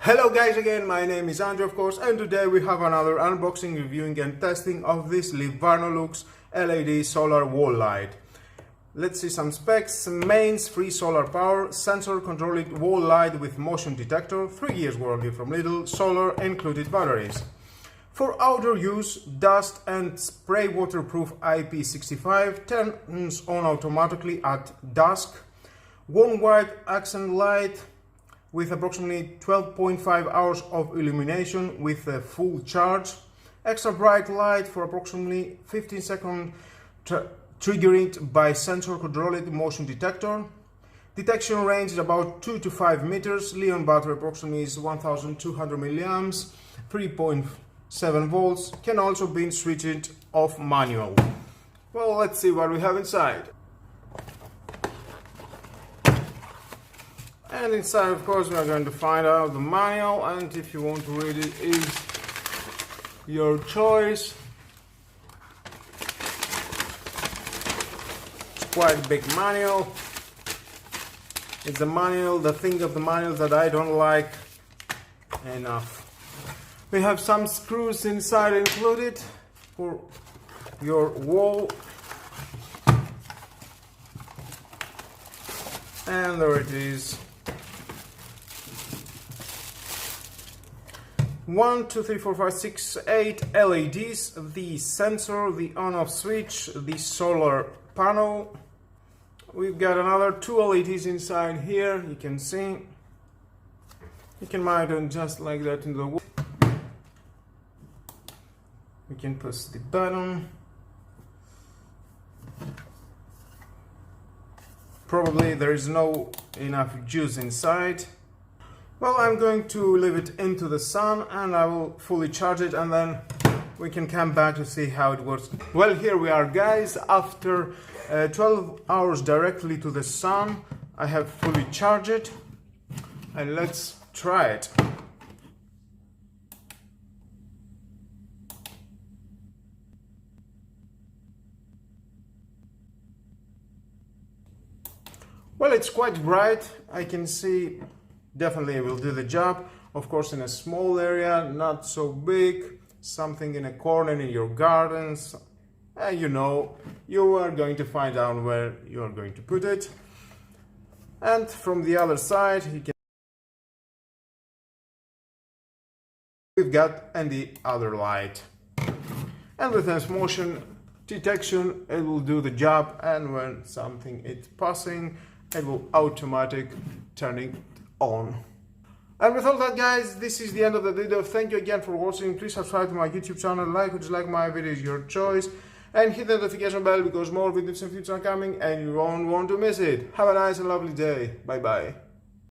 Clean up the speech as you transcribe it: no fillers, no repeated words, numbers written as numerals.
Hello guys again, my name is Andrew of course, and today we have another unboxing, reviewing and testing of this LivarnoLux LED solar wall light. Let's see some specs. Mains, free solar power, sensor controlled wall light with motion detector, 3 years warranty from Lidl, solar included batteries. For outdoor use, dust and spray waterproof IP65, turns on automatically at dusk. One white accent light with approximately 12.5 hours of illumination with a full charge. Extra bright light for approximately 15 seconds, triggered by sensor controlled motion detector. Detection range is about 2 to 5 meters. Li-ion battery approximately is 1200 milliamps, 3.7 volts. Can also be switched off manual. Well, let's see what we have inside. And inside, of course, we are going to find out the manual, and if you want to read it, is your choice. It's quite a big manual. It's a manual, the thing of the manual that I don't like enough. We have some screws inside included for your wall. And there it is. 1, 2, 3, 4, 5, 6, 8 LEDs, the sensor, the on-off switch, the solar panel. We've got another 2 LEDs inside here, you can see. You can mount them just like that in the wall. We can push the button. Probably there is no enough juice inside. Well, I'm going to leave it into the sun and I will fully charge it, and then we can come back to see how it works. Well, here we are guys, after 12 hours directly to the sun. I have fully charged it, and let's try it. Well, it's quite bright, I can see. Definitely it will do the job. Of course, in a small area, not so big, something in a corner in your gardens, you know, you are going to find out where you are going to put it. And from the other side, you can, we've got the other light. And with this motion detection, it will do the job, and when something is passing, it will automatic turning on. And with all that guys, this is the end of the video. Thank you again for watching. Please subscribe to my YouTube channel, like or dislike my videos, your choice, and hit the notification bell because more videos in future are coming and you won't want to miss it. Have a nice and lovely day. Bye bye.